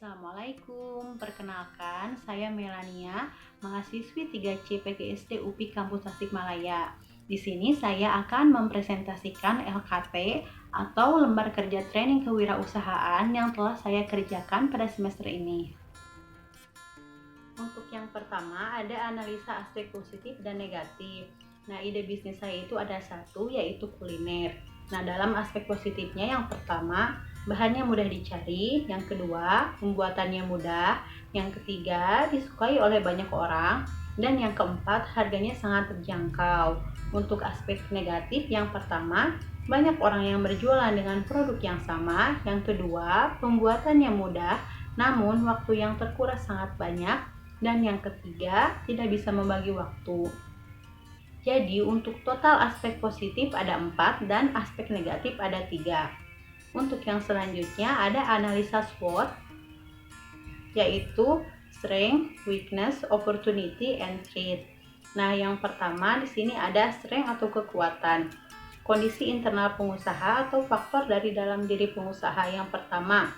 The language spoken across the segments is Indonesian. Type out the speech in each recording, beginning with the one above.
Assalamualaikum, perkenalkan saya Melania, mahasiswi 3C PGSD UPI Kampus Tasikmalaya. Di sini saya akan mempresentasikan LKT atau Lembar Kerja Training Kewirausahaan yang telah saya kerjakan pada semester ini. Untuk yang pertama ada analisa aspek positif dan negatif. Nah, ide bisnis saya itu ada satu, yaitu kuliner. Nah, dalam aspek positifnya yang pertama, bahannya mudah dicari, yang kedua, pembuatannya mudah, yang ketiga, disukai oleh banyak orang, dan yang keempat, harganya sangat terjangkau. Untuk aspek negatif yang pertama, banyak orang yang berjualan dengan produk yang sama, yang kedua, pembuatannya mudah, namun waktu yang terkuras sangat banyak, dan yang ketiga, tidak bisa membagi waktu. Jadi untuk total aspek positif ada 4 dan aspek negatif ada 3. Untuk yang selanjutnya ada analisa SWOT, yaitu strength, weakness, opportunity, and threat. Nah, yang pertama di sini ada strength atau kekuatan. Kondisi internal pengusaha atau faktor dari dalam diri pengusaha. Yang pertama,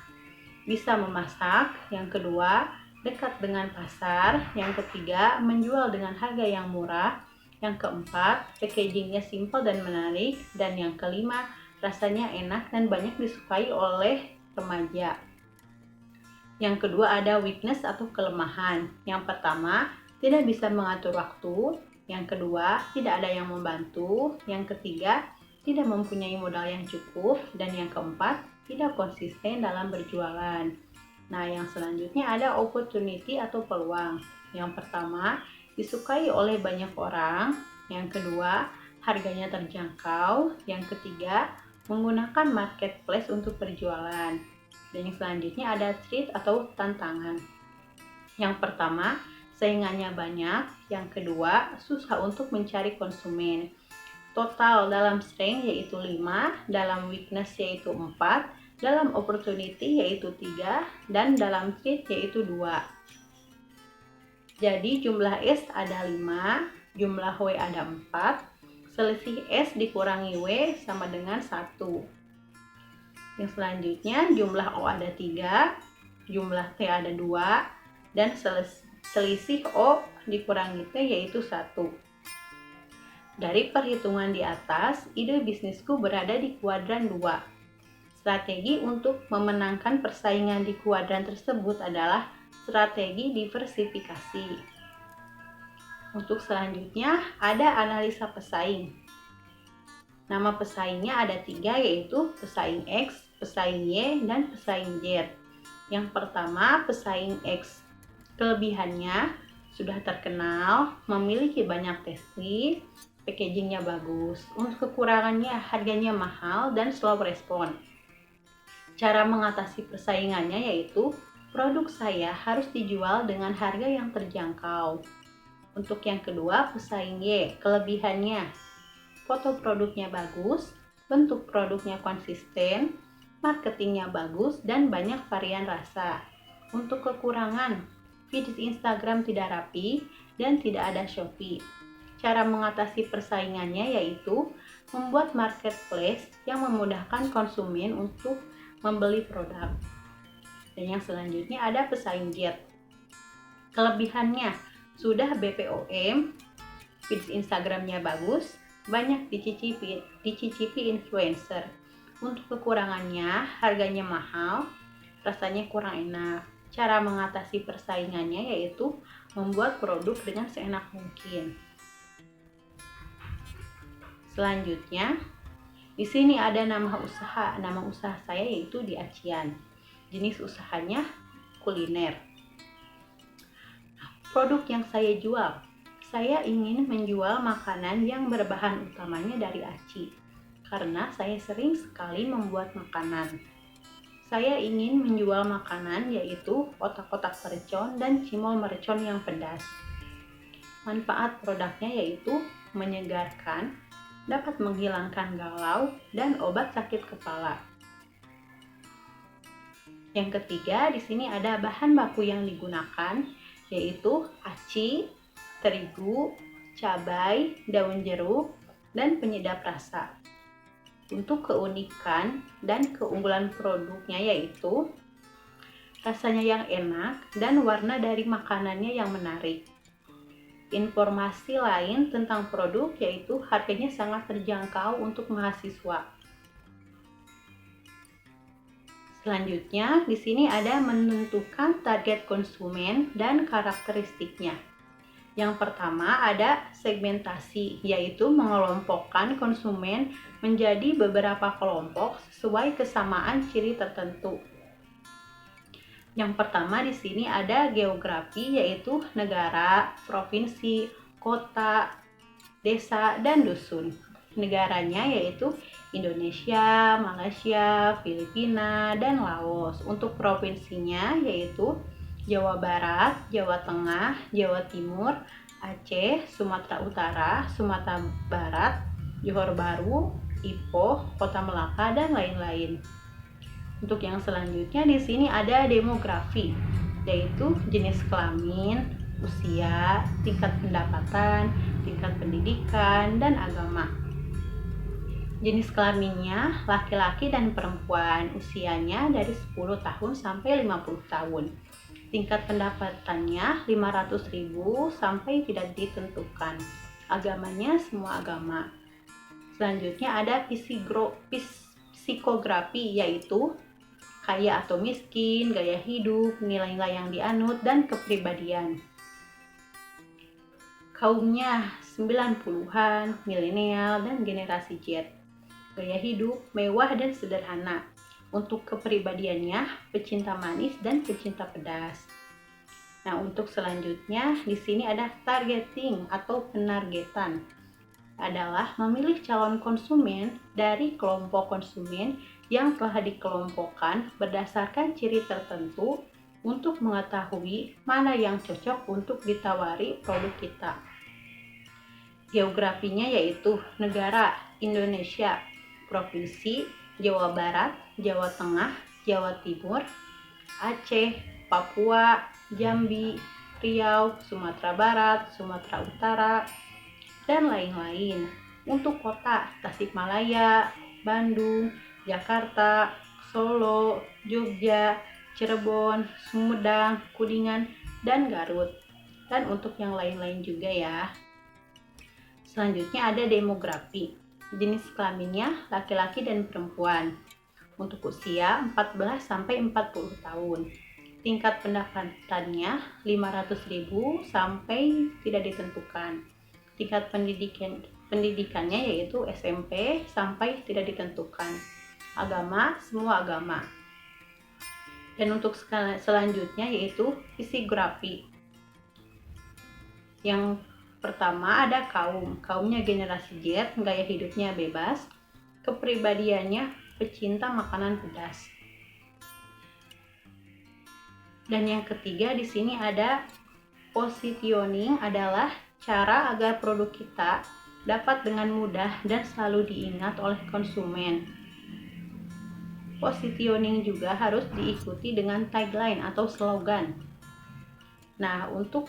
bisa memasak. Yang kedua, dekat dengan pasar. Yang ketiga, menjual dengan harga yang murah. Yang keempat, packagingnya simple dan menarik. Dan yang kelima, rasanya enak dan banyak disukai oleh remaja. Yang kedua ada weakness atau kelemahan. Yang pertama, tidak bisa mengatur waktu. Yang kedua, tidak ada yang membantu. Yang ketiga, tidak mempunyai modal yang cukup. Dan yang keempat, tidak konsisten dalam berjualan. Nah, yang selanjutnya ada opportunity atau peluang. Yang pertama, disukai oleh banyak orang. Yang kedua, harganya terjangkau. Yang ketiga, menggunakan marketplace untuk berjualan. Dan yang selanjutnya ada threat atau tantangan. Yang pertama, saingannya banyak. Yang kedua, susah untuk mencari konsumen. Total dalam strength yaitu 5, dalam weakness yaitu 4, dalam opportunity yaitu 3, dan dalam threat yaitu 2. Jadi jumlah S ada 5, jumlah W ada 4, selisih S dikurangi W sama dengan 1. Yang selanjutnya jumlah O ada 3, jumlah T ada 2, dan selisih O dikurangi T yaitu 1. Dari perhitungan di atas, ide bisnisku berada di kuadran 2. Strategi untuk memenangkan persaingan di kuadran tersebut adalah strategi diversifikasi. Untuk selanjutnya ada analisa pesaing. Nama pesaingnya ada 3, yaitu pesaing X, pesaing Y, dan pesaing Z. Yang pertama pesaing X. Kelebihannya sudah terkenal, memiliki banyak testing, packagingnya bagus. Untuk kekurangannya harganya mahal dan slow respon. Cara mengatasi persaingannya yaitu produk saya harus dijual dengan harga yang terjangkau. Untuk yang kedua, pesaing Y. Kelebihannya, foto produknya bagus, bentuk produknya konsisten, marketingnya bagus, dan banyak varian rasa. Untuk kekurangan, feed Instagram tidak rapi dan tidak ada Shopee. Cara mengatasi persaingannya yaitu membuat marketplace yang memudahkan konsumen untuk membeli produk. Dan yang selanjutnya ada pesaing Z. Kelebihannya sudah BPOM, feed Instagramnya bagus, banyak dicicipi influencer. Untuk kekurangannya, harganya mahal, rasanya kurang enak. Cara mengatasi persaingannya yaitu membuat produk dengan seenak mungkin. Selanjutnya, di sini ada nama usaha. Nama usaha saya yaitu di Acian. Jenis usahanya kuliner. Produk yang saya jual, saya ingin menjual makanan yang berbahan utamanya dari aci. Karena saya sering sekali membuat makanan. Saya ingin menjual makanan yaitu otak-otak mercon dan cimol mercon yang pedas. Manfaat produknya yaitu menyegarkan, dapat menghilangkan galau, dan obat sakit kepala. Yang ketiga, di sini ada bahan baku yang digunakan, yaitu aci, terigu, cabai, daun jeruk, dan penyedap rasa. Untuk keunikan dan keunggulan produknya yaitu rasanya yang enak, dan warna dari makanannya yang menarik. Informasi lain tentang produk yaitu harganya sangat terjangkau untuk mahasiswa. Selanjutnya, di sini ada menentukan target konsumen dan karakteristiknya. Yang pertama ada segmentasi, yaitu mengelompokkan konsumen menjadi beberapa kelompok sesuai kesamaan ciri tertentu. Yang pertama di sini ada geografi, yaitu negara, provinsi, kota, desa, dan dusun. Negaranya yaitu Indonesia, Malaysia, Filipina, dan Laos. Untuk provinsinya yaitu Jawa Barat, Jawa Tengah, Jawa Timur, Aceh, Sumatera Utara, Sumatera Barat, Johor Bahru, Ipoh, Kota Melaka, dan lain-lain. Untuk yang selanjutnya di sini ada demografi, yaitu jenis kelamin, usia, tingkat pendapatan, tingkat pendidikan, dan agama. Jenis kelaminnya laki-laki dan perempuan, usianya dari 10 tahun sampai 50 tahun. Tingkat pendapatannya 500.000 sampai tidak ditentukan. Agamanya semua agama. Selanjutnya ada psikografi, yaitu kaya atau miskin, gaya hidup, nilai-nilai yang dianut, dan kepribadian. Kaumnya 90-an, milenial, dan generasi Z. Gaya hidup mewah dan sederhana. Untuk kepribadiannya, pecinta manis dan pecinta pedas. Nah, untuk selanjutnya di sini ada targeting atau penargetan. Adalah memilih calon konsumen dari kelompok konsumen yang telah dikelompokkan berdasarkan ciri tertentu untuk mengetahui mana yang cocok untuk ditawari produk kita. Geografinya yaitu negara Indonesia, provinsi Jawa Barat, Jawa Tengah, Jawa Timur, Aceh, Papua, Jambi, Riau, Sumatera Barat, Sumatera Utara, dan lain-lain. Untuk kota Tasikmalaya, Bandung, Jakarta, Solo, Jogja, Cirebon, Sumedang, Kuningan, dan Garut. Dan untuk yang lain-lain juga ya. Selanjutnya ada demografi. Jenis kelaminnya laki-laki dan perempuan. Untuk usia 14 sampai 40 tahun. Tingkat pendapatannya 500.000 sampai tidak ditentukan. Tingkat pendidikannya yaitu SMP sampai tidak ditentukan. Agama semua agama. Dan untuk selanjutnya yaitu psikografi. Yang pertama ada kaumnya generasi Z, gaya hidupnya bebas, kepribadiannya pecinta makanan pedas. Dan yang ketiga di sini ada positioning, adalah cara agar produk kita dapat dengan mudah dan selalu diingat oleh konsumen. Positioning juga harus diikuti dengan tagline atau slogan. Nah, untuk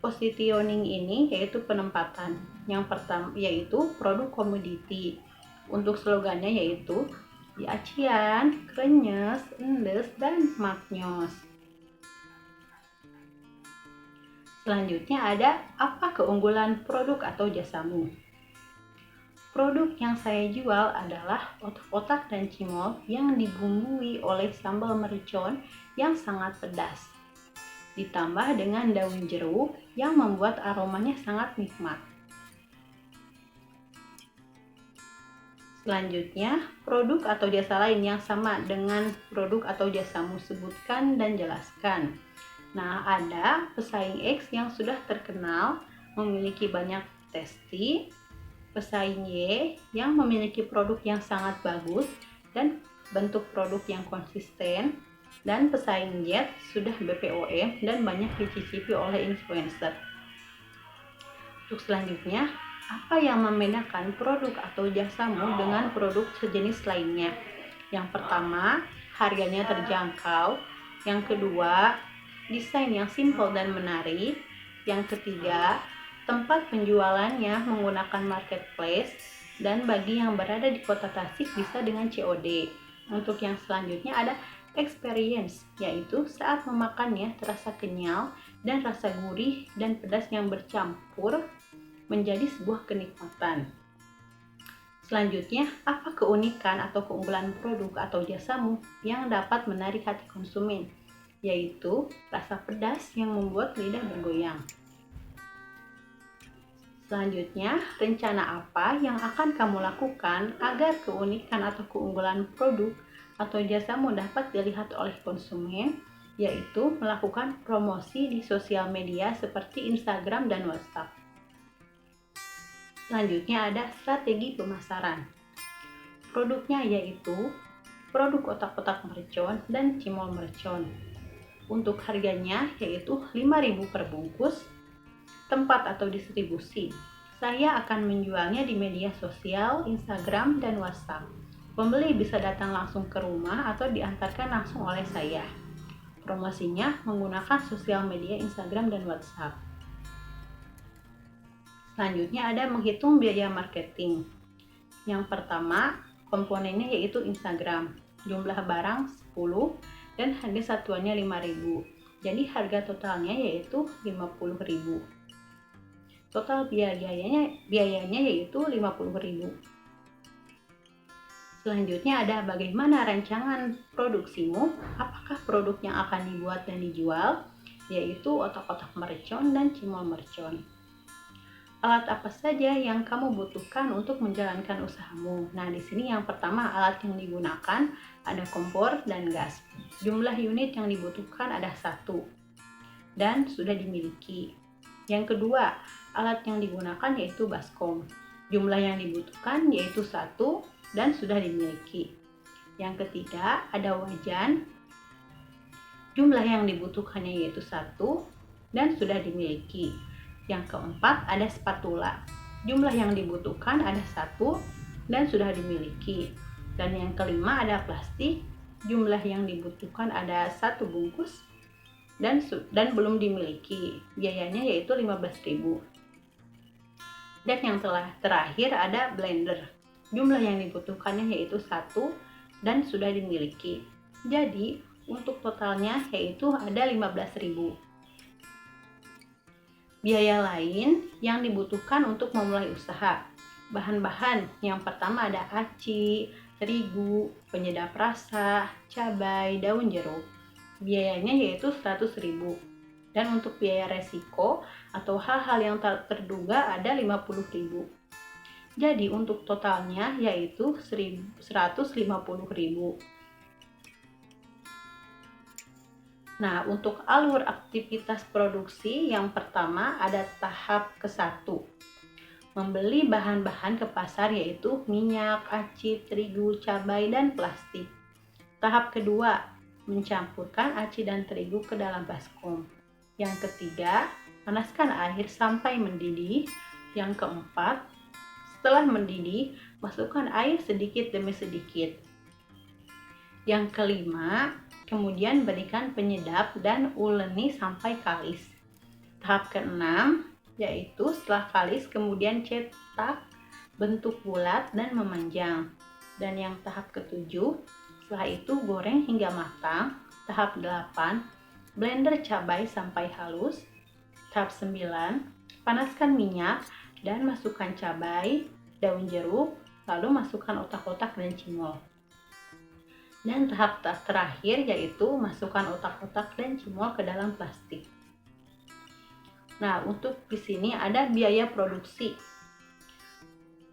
positioning ini yaitu penempatan. Yang pertama yaitu produk komoditi. Untuk slogannya yaitu di acian, krenyes, endes, dan maknyos. Selanjutnya ada apa keunggulan produk atau jasamu. Produk yang saya jual adalah otak dan cimol yang dibumbui oleh sambal mercon yang sangat pedas, ditambah dengan daun jeruk yang membuat aromanya sangat nikmat. Selanjutnya, produk atau jasa lain yang sama dengan produk atau jasamu, sebutkan dan jelaskan. Nah, ada pesaing X yang sudah terkenal, memiliki banyak testi, pesaing Y yang memiliki produk yang sangat bagus dan bentuk produk yang konsisten, dan pesaing Z sudah BPOM dan banyak dicicipi oleh influencer. Untuk selanjutnya, apa yang membedakan produk atau jasamu dengan produk sejenis lainnya? Yang pertama, harganya terjangkau. Yang kedua, desain yang simpel dan menarik. Yang ketiga, tempat penjualannya menggunakan marketplace. Dan bagi yang berada di kota Tasik bisa dengan COD. Untuk yang selanjutnya ada experience, yaitu saat memakannya terasa kenyal dan rasa gurih dan pedas yang bercampur menjadi sebuah kenikmatan. Selanjutnya, apa keunikan atau keunggulan produk atau jasamu yang dapat menarik hati konsumen? Yaitu rasa pedas yang membuat lidah bergoyang. Selanjutnya, rencana apa yang akan kamu lakukan agar keunikan atau keunggulan produk atau jasamu dapat dilihat oleh konsumen, yaitu melakukan promosi di sosial media seperti Instagram dan WhatsApp. Selanjutnya ada strategi pemasaran. Produknya yaitu produk otak-otak mercon dan cimol mercon. Untuk harganya yaitu 5.000 per bungkus. Tempat atau distribusi, saya akan menjualnya di media sosial, Instagram, dan WhatsApp. Pembeli bisa datang langsung ke rumah atau diantarkan langsung oleh saya. Promosinya menggunakan sosial media Instagram dan WhatsApp. Selanjutnya ada menghitung biaya marketing. Yang pertama, komponennya yaitu Instagram. Jumlah barang 10 dan harga satuannya 5.000. Jadi harga totalnya yaitu 50.000. Total biayanya yaitu 50.000. Selanjutnya ada bagaimana rancangan produksimu, apakah produk yang akan dibuat dan dijual, yaitu otak-otak mercon dan cimol mercon. Alat apa saja yang kamu butuhkan untuk menjalankan usahamu? Nah, di sini yang pertama alat yang digunakan ada kompor dan gas. Jumlah unit yang dibutuhkan ada 1 dan sudah dimiliki. Yang kedua, alat yang digunakan yaitu baskom. Jumlah yang dibutuhkan yaitu 1 dan sudah dimiliki. Yang ketiga, ada wajan. Jumlah yang dibutuhkannya yaitu 1 dan sudah dimiliki. Yang keempat, ada spatula. Jumlah yang dibutuhkan ada 1 dan sudah dimiliki. Dan yang kelima, ada plastik. Jumlah yang dibutuhkan ada 1 bungkus dan belum dimiliki. Biayanya yaitu 15.000. Dan yang terakhir ada blender. Jumlah yang dibutuhkannya yaitu 1 dan sudah dimiliki. Jadi untuk totalnya yaitu ada 15.000. Biaya lain yang dibutuhkan untuk memulai usaha. Bahan-bahan yang pertama ada aci, terigu, penyedap rasa, cabai, daun jeruk. Biayanya yaitu 100.000. Dan untuk biaya resiko atau hal-hal yang tak terduga ada 50.000. Jadi untuk totalnya yaitu 150.000. Nah, untuk alur aktivitas produksi yang pertama ada tahap ke-1. Membeli bahan-bahan ke pasar yaitu minyak, aci, terigu, cabai, dan plastik. Tahap kedua, mencampurkan aci dan terigu ke dalam baskom. Yang ketiga, panaskan air sampai mendidih. Yang keempat, setelah mendidih, masukkan air sedikit demi sedikit. Yang kelima, kemudian berikan penyedap dan uleni sampai kalis. Tahap keenam, yaitu setelah kalis kemudian cetak bentuk bulat dan memanjang. Dan yang tahap ketujuh, setelah itu goreng hingga matang. Tahap 8, blender cabai sampai halus. Tahap 9, panaskan minyak dan masukkan cabai, daun jeruk, lalu masukkan otak-otak dan cimol. Dan tahap terakhir yaitu masukkan otak-otak dan cimol ke dalam plastik. Nah, untuk di sini ada biaya produksi,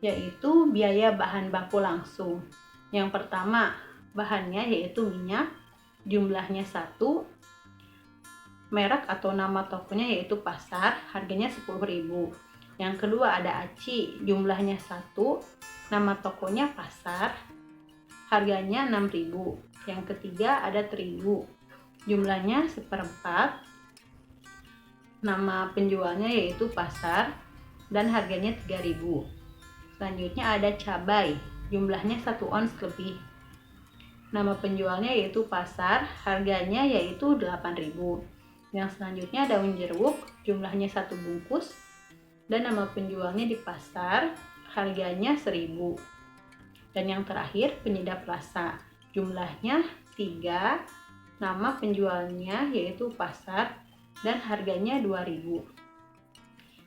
yaitu biaya bahan baku langsung. Yang pertama, bahannya yaitu minyak, jumlahnya 1, merek atau nama tokonya yaitu Pasar, harganya 10.000. Yang kedua ada aci, jumlahnya 1, nama tokonya Pasar, harganya 6.000. Yang ketiga ada terigu, jumlahnya 1/4, nama penjualnya yaitu Pasar dan harganya 3.000. Selanjutnya ada cabai, jumlahnya 1 ons lebih. Nama penjualnya yaitu Pasar, harganya yaitu 8.000. Yang selanjutnya daun jeruk, jumlahnya 1 bungkus dan nama penjualnya di Pasar, harganya 1.000. Dan yang terakhir penyedap rasa, jumlahnya 3, nama penjualnya yaitu pasar, dan harganya 2.000.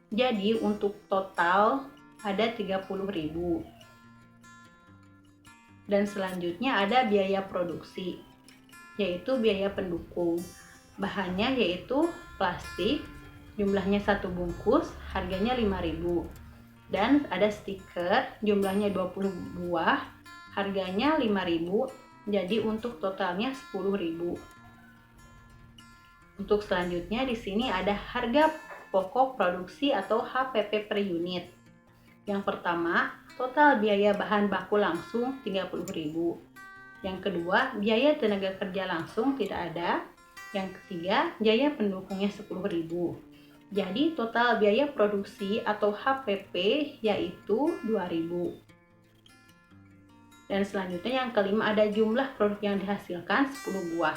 Jadi untuk total ada 30.000. Dan selanjutnya ada biaya produksi, yaitu biaya pendukung. Bahannya yaitu plastik, jumlahnya 1 bungkus, harganya 5.000. Dan ada stiker, jumlahnya 20 buah, harganya 5.000. Jadi untuk totalnya 10.000. Untuk selanjutnya di sini ada harga pokok produksi atau HPP per unit. Yang pertama, total biaya bahan baku langsung 30.000. Yang kedua, biaya tenaga kerja langsung tidak ada. Yang ketiga, biaya pendukungnya 10.000. Jadi total biaya produksi atau HPP yaitu 2.000. Dan selanjutnya yang kelima ada jumlah produk yang dihasilkan 10 buah.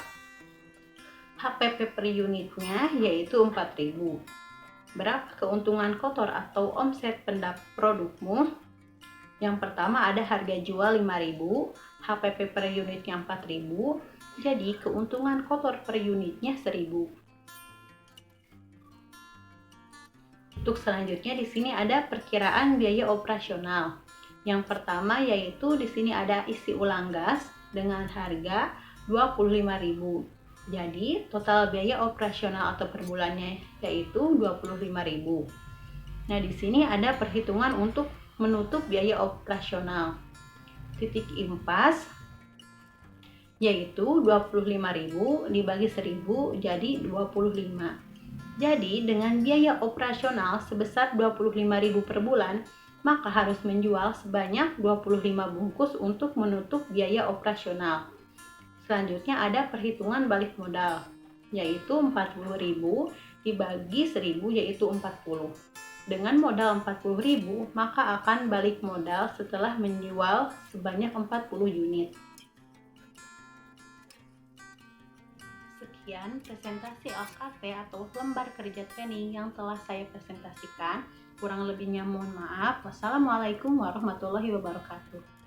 HPP per unitnya yaitu 4.000. Berapa keuntungan kotor atau omset produkmu? Yang pertama ada harga jual 5.000, HPP per unitnya 4.000, jadi keuntungan kotor per unitnya 1.000. Untuk selanjutnya di sini ada perkiraan biaya operasional. Yang pertama yaitu di sini ada isi ulang gas dengan harga 25.000. Jadi total biaya operasional atau per bulannya yaitu 25.000. Nah, di sini ada perhitungan untuk menutup biaya operasional. Titik impas yaitu 25.000 dibagi 1.000 jadi 25. Jadi dengan biaya operasional sebesar 25.000 per bulan, maka harus menjual sebanyak 25 bungkus untuk menutup biaya operasional. Selanjutnya ada perhitungan balik modal, yaitu 40.000 dibagi 1.000 yaitu 40. Dengan modal 40.000, maka akan balik modal setelah menjual sebanyak 40 unit. Sekian presentasi LKT atau lembar kerja training yang telah saya presentasikan. Kurang lebihnya mohon maaf. Wassalamualaikum warahmatullahi wabarakatuh.